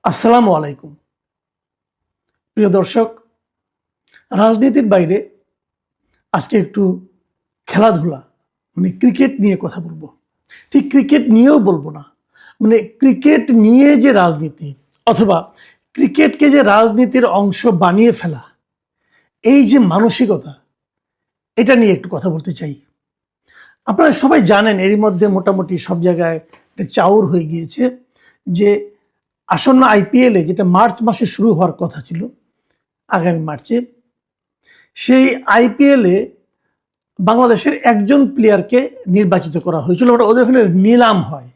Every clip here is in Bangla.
আসসালামু আলাইকুম প্রিয় দর্শক। রাজনীতির বাইরে আজকে একটু খেলাধুলা ক্রিকেট নিয়ে কথা বলবো। ঠিক ক্রিকেট নিয়েও বলবো না, ক্রিকেট নিয়ে যে রাজনীতি অথবা ক্রিকেটকে যে রাজনীতির অংশ বানিয়ে ফেলা, এই যে মানসিকতা, এটা নিয়ে একটু কথা বলতে চাই। আপনারা সবাই জানেন এরই মধ্যে মোটামুটি সব জায়গায় একটা চাউর হয়ে গিয়েছে যে আসন্ন আইপিএলে, যেটা মার্চ মাসে শুরু হওয়ার কথা ছিল আগামী মার্চে, সেই আইপিএলে বাংলাদেশের একজন প্লেয়ারকে নির্বাচিত করা হয়েছিল। ওদের ওখানে নিলাম হয়,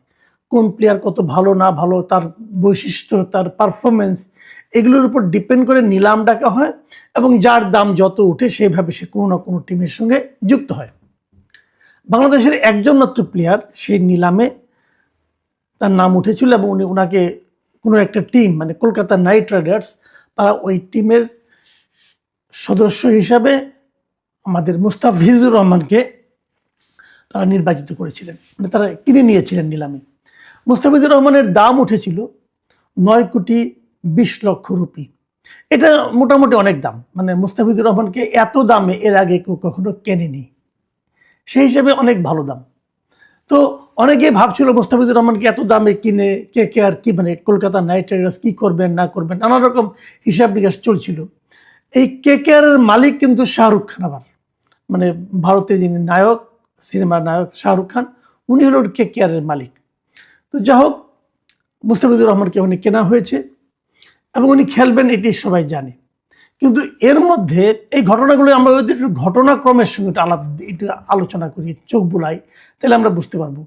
কোন প্লেয়ার কত ভালো না ভালো, তার বৈশিষ্ট্য, তার পারফরমেন্স, এগুলোর উপর ডিপেন্ড করে নিলাম ডাকা হয় এবং যার দাম যত উঠে সেইভাবে সে কোনো না কোনো টিমের সঙ্গে যুক্ত হয়। বাংলাদেশের একজন মাত্র প্লেয়ার সেই নিলামে তার নাম উঠেছিল এবং ওনাকে কোনো একটা টিম, কলকাতা নাইট রাইডার্স, তারা ওই টিমের সদস্য হিসাবে আমাদের মুস্তাফিজুর রহমানকে তারা নির্বাচিত করেছিলেন, তারা কিনে নিয়েছিলেন নিলামে। মুস্তাফিজুর রহমানের দাম উঠেছিল 9,20,00,000 রুপি। এটা মোটামুটি অনেক দাম, মুস্তাফিজুর রহমানকে এত দামে এর আগে কেউ কখনো কেনেনি, সেই হিসেবে অনেক ভালো দাম। তো অনেকেই ভাবছিল মুস্তাফিজুর রহমানকে এত দামে কিনে কে আর কি, কলকাতা নাইট রাইডার্স কি করবেন না করবেন, নানা রকম হিসাব নিকাশ চলছিল। এই কেকেআর মালিক কিন্তু শাহরুখ খান, আবার ভারতের যিনি নায়ক, সিনেমার নায়ক শাহরুখ খান, উনি হলেন কেকেআরের মালিক। তো যা হোক, মুস্তাফিজুর রহমানকে উনি কেনা হয়েছে এবং উনি খেলবেন এটি সবাই জানে। কিন্তু এর মধ্যে এই ঘটনাগুলো আমরা যদি একটু ঘটনাক্রমের সঙ্গে একটু আলোচনা করি, চোখ বুলাই, তাহলে আমরা বুঝতে পারবো।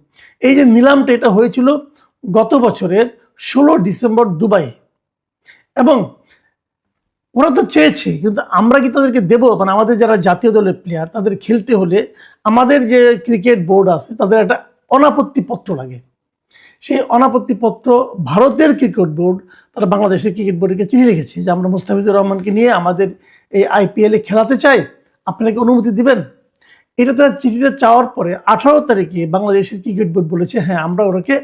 এই যে নিলামটা, এটা হয়েছিল গত বছরের 16 ডিসেম্বর দুবাইয়ে, এবং ওরা তো চেয়েছে, কিন্তু আমরা কি তাদেরকে দেবো? আমাদের যারা জাতীয় দলের প্লেয়ার, তাদের খেলতে হলে আমাদের যে ক্রিকেট বোর্ড আছে তাদের একটা অনাপত্তি পত্র লাগে। সেই অনাপত্তি পত্র ভারতের ক্রিকেট বোর্ড, তারা বাংলাদেশের ক্রিকেট বোর্ডকে চিঠি লিখেছে যে আমরা মুস্তাফিজুর রহমানকে নিয়ে আমাদের এই আইপিএলে খেলাতে চাই, আপনারা কি অনুমতি দিবেন? এটা তারা চিঠিটা চাওয়ার পরে 18 তারিখে বাংলাদেশের ক্রিকেট বোর্ড বলেছে হ্যাঁ, আমরা ওরাকে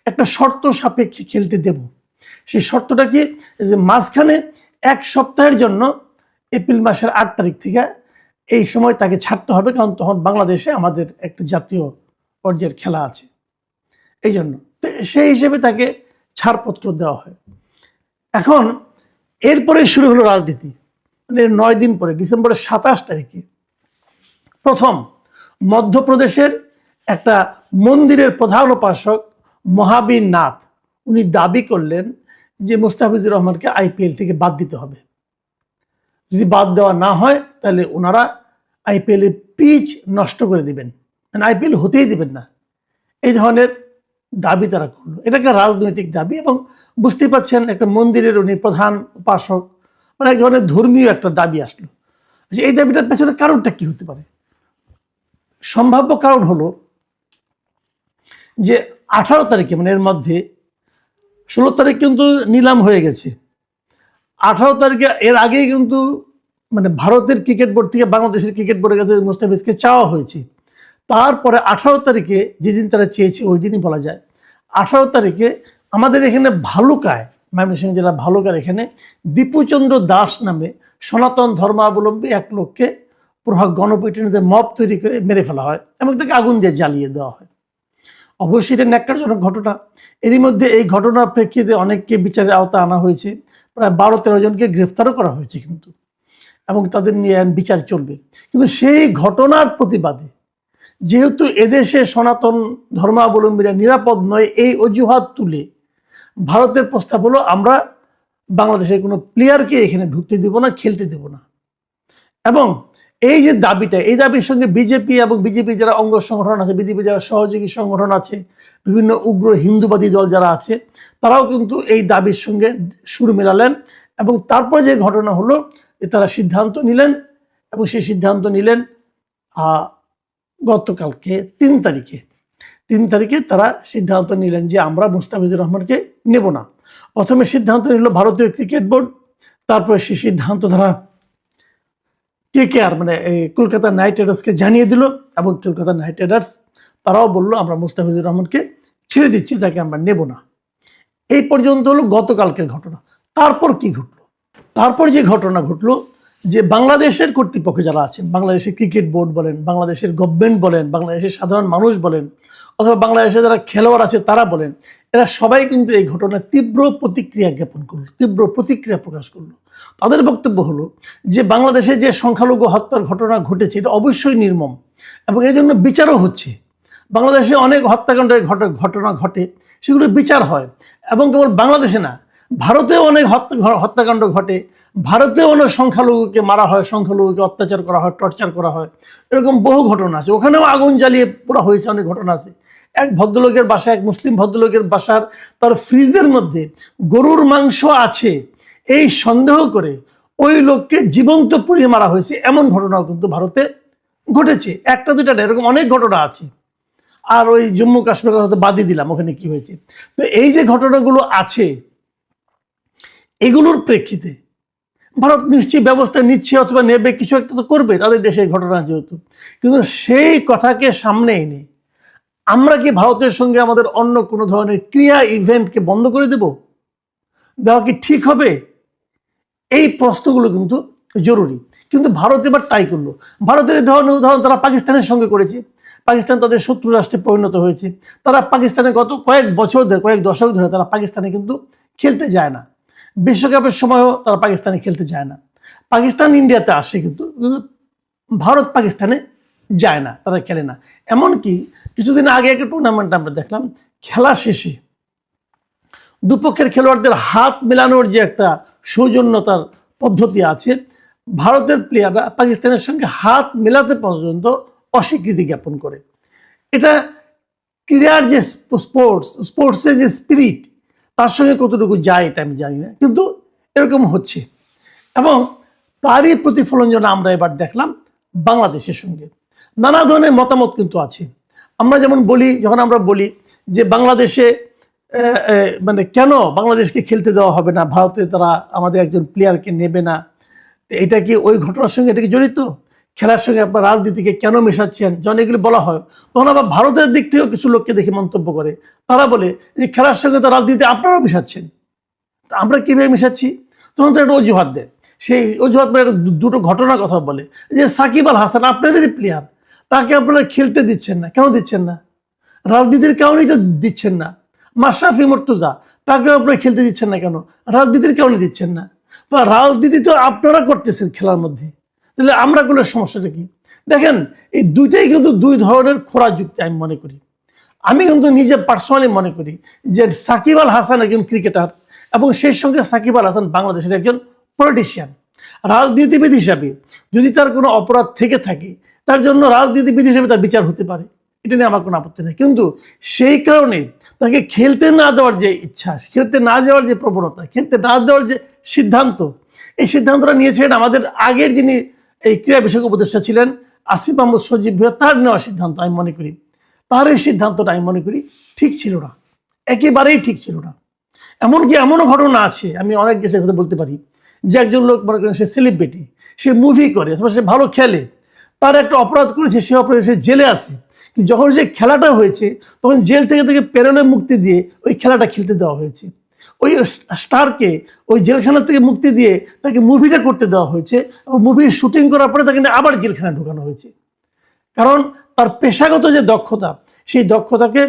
একটা শর্ত সাপেক্ষে খেলতে দেব। সেই শর্তটা কি, যে মাঝখানে 1 সপ্তাহের জন্য এপ্রিল মাসের 8 তারিখ থেকে এই সময় তাকে ছাড়তে হবে, কারণ তখন বাংলাদেশে আমাদের একটা জাতীয় পর্যায়ের খেলা আছে, এই জন্য। তো সেই হিসেবে তাকে ছাড়পত্র দেওয়া হয়। এখন এরপরে শুরু হলো রাজনীতি। 9 দিন পরে ডিসেম্বরের 27 তারিখে প্রথম মধ্যপ্রদেশের একটা মন্দিরের প্রধান উপাসক মহাবীর নাথ, উনি দাবি করলেন যে মুস্তাফিজুর রহমানকে আইপিএল থেকে বাদ দিতে হবে। যদি বাদ দেওয়া না হয় তাহলে ওনারা আইপিএলের পিচ নষ্ট করে দিবেন, আইপিএল হতেই দিবেন না। এই ধরনের দাবি তারা করলো। এটা একটা রাজনৈতিক দাবি, এবং বুঝতেই পারছেন একটা মন্দিরের উনি প্রধান উপাসক, এক ধরনের ধর্মীয় একটা দাবি আসলো। এই দাবিটার পেছনে কারণটা কি হতে পারে? সম্ভাব্য কারণ হলো যে 18 তারিখে, এর মধ্যে 16 তারিখ কিন্তু নিলাম হয়ে গেছে। 18 তারিখে এর আগেই কিন্তু ভারতের ক্রিকেট বোর্ড থেকে বাংলাদেশের ক্রিকেট বোর্ডের কাছে মুস্তাফিজকে চাওয়া হয়েছে। তারপরে 18 তারিখে, যেদিন তারা চেয়েছে ওই দিনই বলা যায়, 18 তারিখে আমাদের এখানে ভালুকায়, ময়মনসিংহ জেলার ভালুকার এখানে দীপুচন্দ্র দাস নামে সনাতন ধর্মাবলম্বী এক লোককে পুরো গণপিটুনিতে মব তৈরি করে মেরে ফেলা হয় এবং তাকে আগুন দিয়ে জ্বালিয়ে দেওয়া হয়। অবশ্যই এটা ন্যাক্কারজনক ঘটনা। এরই মধ্যে এই ঘটনার প্রেক্ষিতে অনেককে বিচারের আওতায় আনা হয়েছে, প্রায় 12-13 জনকে গ্রেফতারও করা হয়েছে কিন্তু, এবং তাদের নিয়ে বিচার চলবে। কিন্তু সেই ঘটনার প্রতিবাদে, যেহেতু এদেশে সনাতন ধর্মাবলম্বীরা নিরাপদ নয়, এই অজুহাত তুলে ভারতের প্রস্তাব হলো আমরা বাংলাদেশের কোনো প্লেয়ারকে এখানে ঢুকতে দেব না, খেলতে দেব না। এবং এই যে দাবিটা, এই দাবির সঙ্গে বিজেপি এবং বিজেপি যারা অঙ্গ সংগঠন আছে, বিজেপি যারা সহযোগী সংগঠন আছে, বিভিন্ন উগ্র হিন্দুবাদী দল যারা আছে, তারাও কিন্তু এই দাবির সঙ্গে সুর মেলালেন। এবং তারপরে যে ঘটনা হলো, তারা সিদ্ধান্ত নিলেন, এবং সেই সিদ্ধান্ত নিলেন গতকালকে 3 তারিখে তারা সিদ্ধান্ত নিলেন যে আমরা মুস্তাফিজুর রহমানকে নেব না। প্রথমে সিদ্ধান্ত নিল ভারতীয় ক্রিকেট বোর্ড, তারপরে সেই সিদ্ধান্ত তারা কেকেআর এই কলকাতা নাইট রাইডার্সকে জানিয়ে দিল, এবং কলকাতা নাইট রাইডার্স তারাও বললো আমরা মুস্তাফিজুর রহমানকে ছেড়ে দিচ্ছি, তাকে আমরা নেব না। এই পর্যন্ত হলো গতকালকের ঘটনা। তারপর কি ঘটলো? তারপর যে ঘটনা ঘটলো, যে বাংলাদেশের কর্তৃপক্ষ যারা আছেন, বাংলাদেশের ক্রিকেট বোর্ড বলেন, বাংলাদেশের গভর্নমেন্ট বলেন, বাংলাদেশের সাধারণ মানুষ বলেন, অথবা বাংলাদেশে যারা খেলোয়াড় আছে তারা বলেন, এরা সবাই কিন্তু এই ঘটনায় তীব্র প্রতিক্রিয়া জ্ঞাপন করলো, তীব্র প্রতিক্রিয়া প্রকাশ করলো। তাদের বক্তব্য হলো যে বাংলাদেশে যে সংখ্যালঘু হত্যার ঘটনা ঘটেছে এটা অবশ্যই নির্মম এবং এর জন্য বিচারও হচ্ছে। বাংলাদেশে অনেক হত্যাকাণ্ডের ঘটনা ঘটে, সেগুলো বিচার হয়, এবং কেবল বাংলাদেশে না, ভারতেও অনেক হত্যাকাণ্ড ঘটে, ভারতেও অনেক সংখ্যালঘুকে মারা হয়, সংখ্যালঘুকে অত্যাচার করা হয়, টর্চার করা হয়, এরকম বহু ঘটনা আছে। ওখানেও আগুন জ্বালিয়ে পুরা হয়েছে, অনেক ঘটনা আছে। এক ভদ্রলোকের বাসায়, এক মুসলিম ভদ্রলোকের বাসার তার ফ্রিজের মধ্যে গরুর মাংস আছে এই সন্দেহ করে ওই লোককে জীবন্ত পুড়িয়ে মারা হয়েছে, এমন ঘটনাও কিন্তু ভারতে ঘটেছে। একটা দুইটা না, এরকম অনেক ঘটনা আছে। আর ওই জম্মু কাশ্মীরের কথা বাদই দিলাম, ওখানে কি হয়েছে। তো এই যে ঘটনাগুলো আছে, এগুলোর প্রেক্ষিতে ভারত নিশ্চয়ই ব্যবস্থা নিচ্ছে অথবা নেবে, কিছু একটা তো করবে, তাদের দেশে ঘটনা যেহেতু। কিন্তু সেই কথাকে সামনে এনে আমরা কি ভারতের সঙ্গে আমাদের অন্য কোনো ধরনের ক্রিয়া ইভেন্টকে বন্ধ করে দেওয়া কি ঠিক হবে? এই প্রশ্নগুলো কিন্তু জরুরি। কিন্তু ভারত এবার তাই করলো। ভারতের এই ধরনের উদাহরণ তারা পাকিস্তানের সঙ্গে করেছে। পাকিস্তান তাদের শত্রু রাষ্ট্রে পরিণত হয়েছে। তারা পাকিস্তানে গত কয়েক বছর ধরে, কয়েক দশক ধরে তারা পাকিস্তানে কিন্তু খেলতে যায় না। বিশ্বকাপের সময়ও তারা পাকিস্তানে খেলতে যায় না। পাকিস্তান ইন্ডিয়াতে আসে, কিন্তু ভারত পাকিস্তানে যায় না, তারা খেলে না। এমনকি কিছুদিন আগে একটা টুর্নামেন্ট আমরা দেখলাম, খেলা শেষে দুপক্ষের খেলোয়াড়দের হাত মেলানোর যে একটা সৌজন্যতার পদ্ধতি আছে, ভারতের প্লেয়াররা পাকিস্তানের সঙ্গে হাত মেলাতে পর্যন্ত অস্বীকৃতি জ্ঞাপন করে। এটা ক্রীড়ার যে স্পোর্টসের যে স্পিরিট, তার সঙ্গে কতটুকু যায় এটা আমি জানি না, কিন্তু এরকম হচ্ছে। এবং তারই প্রতিফলন যেন আমরা এবার দেখলাম বাংলাদেশের সঙ্গে। নানা ধরনের মতামত কিন্তু আছে। আমরা যেমন বলি, যখন আমরা বলি যে বাংলাদেশে মানে কেন বাংলাদেশকে খেলতে দেওয়া হবে না, ভারতে তারা আমাদের একজন প্লেয়ারকে নেবে না, এটা কি ওই ঘটনার সঙ্গে এটা কি জড়িত? খেলার সঙ্গে আপনার রাজনীতিকে কেন মেশাচ্ছেন, যখন এগুলো বলা হয়, তখন আবার ভারতের দিক থেকেও কিছু লোককে দেখে মন্তব্য করে। তারা বলে যে খেলার সঙ্গে তো রাজনীতি আপনারাও মেশাচ্ছেন, আমরা কীভাবে মেশাচ্ছি? তখন তো একটা অজুহাত দেয়। সেই অজুহাত মানে দুটো ঘটনার কথা বলে, যে সাকিব আল হাসান আপনাদেরই প্লেয়ার, তাকে আপনারা খেলতে দিচ্ছেন না, কেন দিচ্ছেন না? রাজনীতির কারণেই তো দিচ্ছেন না। মাশরাফি মুর্তজা, তাকেও আপনারা খেলতে দিচ্ছেন না কেন? রাজনীতির কারণে দিচ্ছেন না। বা রাজনীতি তো আপনারা করতেছেন খেলার মধ্যে, তাহলে আমরা গুলোর সমস্যাটা কি? দেখেন, এই দুইটাই কিন্তু দুই ধরনের খোরা যুক্তি আমি মনে করি। আমি কিন্তু নিজে পার্সোনালি মনে করি যে সাকিব আল হাসান একজন ক্রিকেটার, এবং সেই সঙ্গে সাকিব আল হাসান বাংলাদেশের একজন পলিটিশিয়ান। রাজনীতিবিদ হিসাবে যদি তার কোনো অপরাধ থেকে থাকে, তার জন্য রাজনীতিবিদ হিসেবে তার বিচার হতে পারে, এটা নিয়ে আমার কোনো আপত্তি নেই। কিন্তু সেই কারণে তাকে খেলতে না দেওয়ার যে ইচ্ছা, খেলতে না যাওয়ার যে প্রবণতা, খেলতে না দেওয়ার যে সিদ্ধান্ত, এই সিদ্ধান্তটা নিয়েছিলেন আমাদের আগের যিনি এই ক্রীড়া বিষয়ক উপদেষ্টা ছিলেন আসিফ মাহমুদ সজীব ভুঁইয়া, তার নেওয়ার সিদ্ধান্ত আমি মনে করি, তার এই সিদ্ধান্তটা আমি মনে করি ঠিক ছিল না, একেবারেই ঠিক ছিল না। এমনকি এমনও ঘটনা আছে, আমি অনেক দেশের কথা বলতে পারি, যে একজন লোক মনে করেন সে সেলিব্রিটি, সে মুভি করে অথবা সে ভালো খেলে, তার একটা অপরাধ করেছে, সে অপরাধে সে জেলে আছে, কিন্তু যখন সে খেলাটা হয়েছে তখন জেল থেকে তাকে প্রেরণে মুক্তি দিয়ে ওই খেলাটা খেলতে দেওয়া হয়েছে। ওই স্টারকে ওই জেলখানা থেকে মুক্তি দিয়ে তাকে মুভিটা করতে দেওয়া হয়েছে, এবং মুভির শুটিং করার পরে তাকে আবার জেলখানায় ঢোকানো হয়েছে। কারণ তার পেশাগত যে দক্ষতা, সেই দক্ষতাকে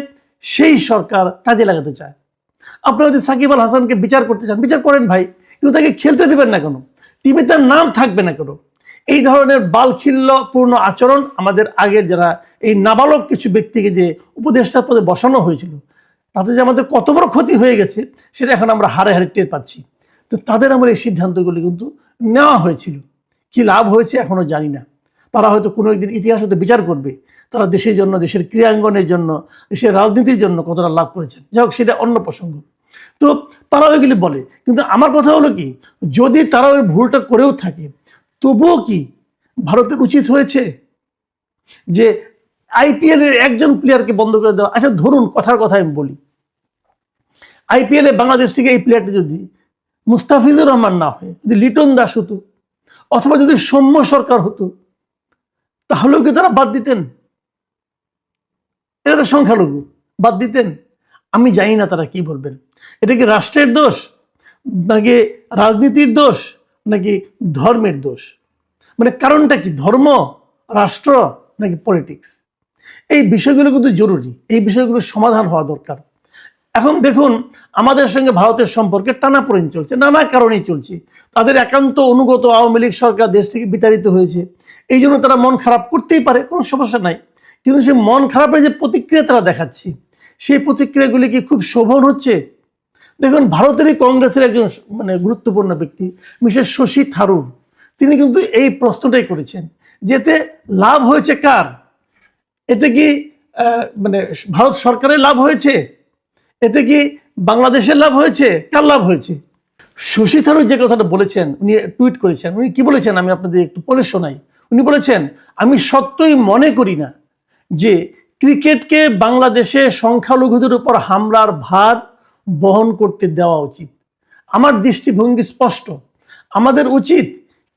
সেই সরকার কাজে লাগাতে চায়। আপনারা যদি সাকিব আল হাসানকে বিচার করতে চান, বিচার করেন ভাই, কিন্তু তাকে খেলতে দেবেন না কেন? টিভিতে তার নাম থাকবে না কেন? এই ধরনের বালখিল্যপূর্ণ আচরণ আমাদের আগের যারা এই নাবালক কিছু ব্যক্তিকে যে উপদেষ্টার পদে বসানো হয়েছিল, তাতে যে আমাদের কত বড় ক্ষতি হয়ে গেছে সেটা এখন আমরা হারে হারে টের পাচ্ছি। তো তাদের আমার এই সিদ্ধান্তগুলি কিন্তু নেওয়া হয়েছিল, কি লাভ হয়েছে এখনো জানি না। তারা হয়তো কোনো একদিন ইতিহাস হয়তো বিচার করবে, তারা দেশের জন্য, দেশের ক্রীড়াঙ্গনের জন্য, দেশের রাজনীতির জন্য কতটা লাভ করেছেন। যাই হোক, সেটা অন্য প্রসঙ্গ। তো তারা ওইগুলি বলে, কিন্তু আমার কথা হলো কি, যদি তারা ওই ভুলটা করেও থাকে, তবুও কি ভারতের উচিত হয়েছে যে আইপিএল এর একজন প্লেয়ারকে বন্ধ করে দেওয়া? আচ্ছা ধরুন, কথার কথা আমি বলি, আইপিএল এ বাংলাদেশ থেকে এই প্লেয়ারটি যদি মুস্তাফিজুর রহমান না হয়ে যদি লিটন দাস হতো, অথবা যদি সৌম্য সরকার হতো, তাহলেও কি তারা বাদ দিতেন? এরা সংখ্যালঘু, বাদ দিতেন? আমি জানি না তারা কি বলবেন। এটা কি রাষ্ট্রের দোষ, নাকি রাজনীতির দোষ, নাকি ধর্মের দোষ? মানে কারণটা কি, ধর্ম, রাষ্ট্র, নাকি পলিটিক্স? এই বিষয়গুলো কিন্তু জরুরি, এই বিষয়গুলো সমাধান হওয়া দরকার। এখন দেখুন, আমাদের সঙ্গে ভারতের সম্পর্কে টানাপোড়েন চলছে, নানা কারণেই চলছে। তাদের একান্ত অনুগত আওয়ামী লীগ সরকার দেশ থেকে বিতাড়িত হয়েছে, এই জন্য তারা মন খারাপ করতেই পারে, কোনো সমস্যা নাই। কিন্তু সেই মন খারাপের যে প্রতিক্রিয়া তারা দেখাচ্ছে, সেই প্রতিক্রিয়াগুলি কি খুব শোভন হচ্ছে? দেখুন, ভারতেরই কংগ্রেসের একজন গুরুত্বপূর্ণ ব্যক্তি মিস্টার শশী থারুর, তিনি কিন্তু এই প্রশ্নটাই করেছেন, যেতে লাভ হয়েছে কার? এতে কি ভারত সরকারের লাভ হয়েছে? এতে কি বাংলাদেশের লাভ হয়েছে? কার লাভ হয়েছে? শশী থারুর যে কথাটা বলেছেন, উনি টুইট করেছেন, উনি কি বলেছেন আমি আপনাদের একটু পড়ে শোনাই। উনি বলেছেন, আমি সত্যই মনে করি না যে ক্রিকেটকে বাংলাদেশে সংখ্যালঘুদের উপর হামলার ভার বহন করতে দেওয়া উচিত। আমার দৃষ্টিভঙ্গি স্পষ্ট, আমাদের উচিত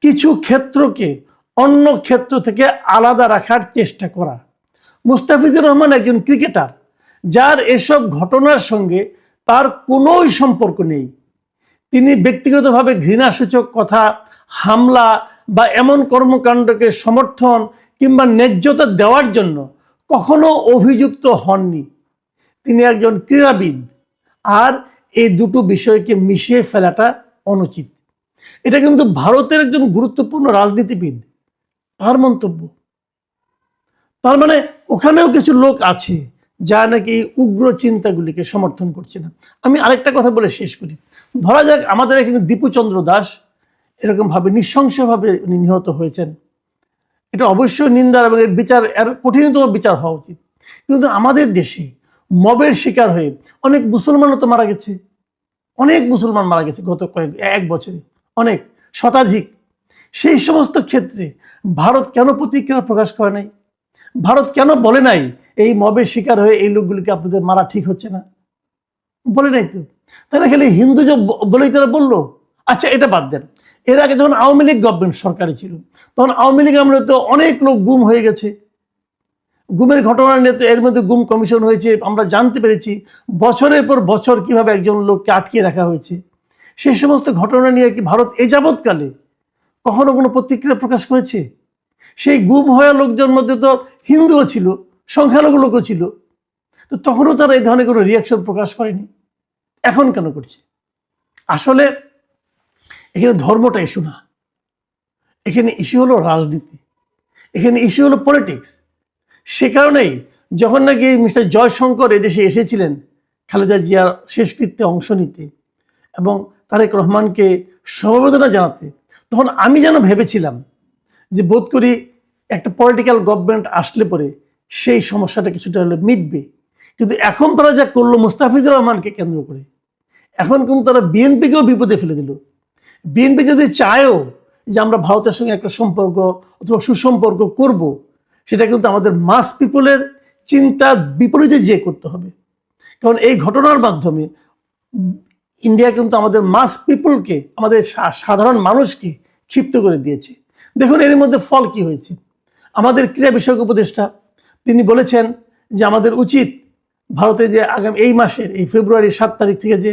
কিছু ক্ষেত্রকে অন্য ক্ষেত্র থেকে আলাদা রাখার চেষ্টা করা। মুস্তাফিজুর রহমান একজন ক্রিকেটার, যার এসব ঘটনার সঙ্গে তার কোনোই সম্পর্ক নেই। তিনি ব্যক্তিগতভাবে ঘৃণাসূচক কথা, হামলা বা এমন কর্মকাণ্ডকে সমর্থন কিংবা ন্যায্যতা দেওয়ার জন্য কখনো অভিযুক্ত হননি। তিনি একজন ক্রীড়াবিদ, আর এই দুটো বিষয়কে মিশিয়ে ফেলাটা অনুচিত। এটা কিন্তু ভারতের একজন গুরুত্বপূর্ণ রাজনীতিবিদ, তার মন্তব্য। তার মানে ওখানেও কিছু লোক আছে যারা নাকি এই উগ্র চিন্তাগুলিকে সমর্থন করছে না। আমি আরেকটা কথা বলে শেষ করি। ধরা যাক আমাদের এখানে দীপুচন্দ্র দাস এরকমভাবে নৃশংসভাবে উনি নিহত হয়েছেন, এটা অবশ্যই নিন্দার এবং এর বিচার, এর কঠিনতম বিচার হওয়া উচিত। কিন্তু আমাদের দেশে মবের শিকার হয়ে অনেক মুসলমানও তো মারা গেছে, অনেক মুসলমান মারা গেছে গত এক বছরে, অনেক শতাধিক। সেই সমস্ত ক্ষেত্রে ভারত কেন প্রতিক্রিয়া প্রকাশ করে নাই? ভারত কেন বলে নাই এই মবের শিকার হয়ে এই লোকগুলিকে আপনাদের মারা ঠিক হচ্ছে না? বলে নাই তো। তারা খালি হিন্দু যে বলেই তারা বললো। আচ্ছা, এটা বাদ দেন, এর আগে যখন আওয়ামী লীগ গভর্নমেন্ট সরকারে ছিল, তখন আওয়ামী লীগ আমলে তো অনেক লোক গুম হয়ে গেছে। গুমের ঘটনা নিয়ে তো এর মধ্যে গুম কমিশন হয়েছে, আমরা জানতে পেরেছি বছরের পর বছর কিভাবে একজন লোককে আটকে রাখা হয়েছে। সেই সমস্ত ঘটনা নিয়ে কি ভারত এই যাবৎকালে কখনো কোনো প্রতিক্রিয়া প্রকাশ করেছে? সেই গুম হওয়া লোকদের মধ্যে তো হিন্দুও ছিল, সংখ্যালঘু লোকও ছিল, তো তখনও তারা এই ধরনের কোনো রিয়াকশন প্রকাশ করেনি। এখন কেন করছে? আসলে এখানে ধর্মটা ইস্যু না, এখানে ইস্যু হলো রাজনীতি, এখানে ইস্যু হলো পলিটিক্স। সে কারণেই যখন নাকি মিস্টার জয়শঙ্কর এদেশে এসেছিলেন খালেদা জিয়ার শেষকৃত্যে অংশ নিতে এবং তারেক রহমানকে সমবেদনা জানাতে, তখন আমি যেন ভেবেছিলাম যে বোধ করি একটা পলিটিক্যাল গভর্নমেন্ট আসলে পরে সেই সমস্যাটা কিছুটা হলে মিটবে। কিন্তু এখন তারা যা করলো মুস্তাফিজুর রহমানকে কেন্দ্র করে, এখন কিন্তু তারা বিএনপিকেও বিপদে ফেলে দিল। বিএনপি যদি চায়ও যে আমরা ভারতের সঙ্গে একটা সম্পর্ক অথবা সুসম্পর্ক করব, সেটা কিন্তু আমাদের মাস পিপলের চিন্তার বিপরীতে যে করতে হবে। কারণ এই ঘটনার মাধ্যমে ইন্ডিয়া কিন্তু আমাদের মাস পিপলকে, আমাদের সাধারণ মানুষকে ক্ষিপ্ত করে দিয়েছে। দেখুন এর মধ্যে ফল কি হয়েছে। আমাদের ক্রীড়া বিষয়ক উপদেষ্টা তিনি বলেছেন যে আমাদের উচিত ভারতে যে আগামী এই মাসের এই ফেব্রুয়ারি 7 তারিখ থেকে যে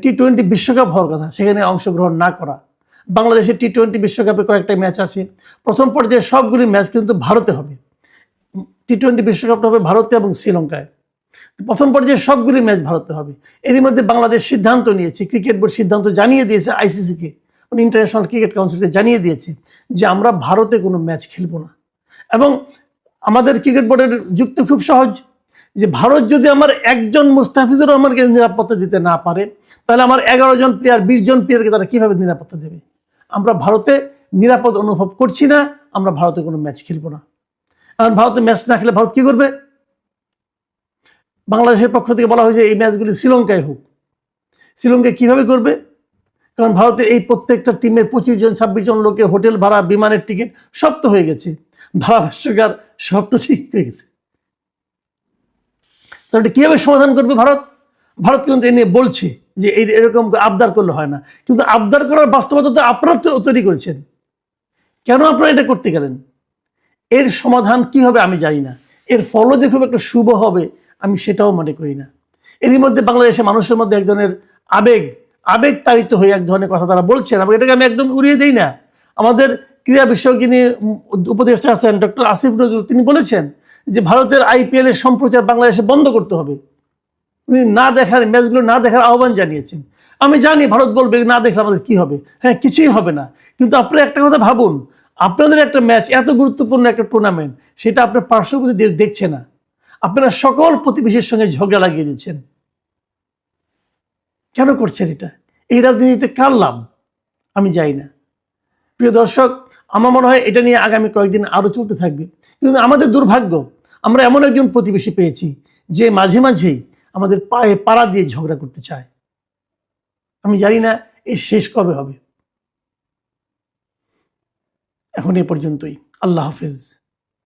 টি-20 বিশ্বকাপ হওয়ার কথা, সেখানে অংশগ্রহণ না করা। বাংলাদেশের টি-20 বিশ্বকাপে কয়েকটা ম্যাচ আছে, প্রথম পর্যায়ে সবগুলি ম্যাচ কিন্তু ভারতে হবে। টি-20 বিশ্বকাপটা হবে ভারতে এবং শ্রীলঙ্কায়। প্রথম পর্যায়ে সবগুলি ম্যাচ ভারতে হবে। এরই মধ্যে বাংলাদেশ সিদ্ধান্ত নিয়েছে, ক্রিকেট বোর্ড সিদ্ধান্ত জানিয়ে দিয়েছে আইসিসিকে, মানে ইন্টারন্যাশনাল ক্রিকেট কাউন্সিলকে জানিয়ে দিয়েছে যে আমরা ভারতে কোনো ম্যাচ খেলবো না। এবং আমাদের ক্রিকেট বোর্ডের যুক্তি খুব সহজ, যে ভারত যদি আমার একজন মুস্তাফিজুর রহমানকে নিরাপত্তা দিতে না পারে, তাহলে আমার 11 জন প্লেয়ার, 20 জন প্লেয়ারকে তারা কীভাবে নিরাপত্তা দেবে? আমরা ভারতে নিরাপদ অনুভব করছি না, আমরা ভারতে কোনো ম্যাচ খেলবো না। কারণ ভারতে ম্যাচ না খেলে ভারত কী করবে? বাংলাদেশের পক্ষ থেকে বলা হয়েছে এই ম্যাচগুলি শ্রীলঙ্কায় হোক। শ্রীলঙ্কায় কীভাবে করবে? কারণ ভারতের এই প্রত্যেকটা টিমের 25 জন 26 জন লোকের হোটেল ভাড়া, বিমানের টিকিট সব তো হয়ে গেছে, ধারাভাষ্যকার সব তো ঠিক হয়ে গেছে। তাহলে কীভাবে সমাধান করবে ভারত? ভারত কিন্তু এ নিয়ে বলছে যে এরকম আবদার করলে হয় না, কিন্তু আবদার করার বাস্তবতা তো আপনারা তো তৈরি করেছেন। কেন আপনারা এটা করতে গেলেন? এর সমাধান কি হবে আমি জানি না, এর ফলও যে খুব একটা শুভ হবে আমি সেটাও মনে করি না। এরই মধ্যে বাংলাদেশের মানুষের মধ্যে এক ধরনের আবেগ তাড়িত হয়ে এক ধরনের কথা তারা বলছেন, এবং এটাকে আমি একদম উড়িয়ে দিই না। আমাদের ক্রীড়া বিষয়ক যিনি উপদেষ্টা আছেন ডক্টর আসিফ নজরুল, তিনি বলেছেন যে ভারতের IPL এর সম্প্রচার বাংলাদেশে বন্ধ করতে হবে। উনি ম্যাচগুলো না দেখার আহ্বান জানিয়েছেন। আমি জানি ভারত বলবে না দেখলে আমাদের কি হবে, হ্যাঁ কিছুই হবে না, কিন্তু আপনারা একটা কথা ভাবুন, আপনাদের একটা ম্যাচ, এত গুরুত্বপূর্ণ একটা টুর্নামেন্ট, সেটা আপনার পার্শ্ববর্তী দেশ দেখছে না, আপনারা সকল প্রতিবেশীর সঙ্গে ঝগড়া লাগিয়ে দিচ্ছেন। কেন করছেন এটা? এই রাজনীতিতে কার লাভ? আমি যাই না। প্রিয় দর্শক, আমার মনে হয় এটা নিয়ে আগামী কয়েকদিন আরো চলতে থাকবে, কিন্তু আমাদের দুর্ভাগ্য, আমরা এমন একজন প্রতিবেশী পেয়েছি যে মাঝে মাঝেই আমাদের পায়ে পাড়া দিয়ে ঝগড়া করতে চায়। আমি জানি না এর শেষ কবে হবে। এখন এ পর্যন্তই। আল্লাহ হাফেজ।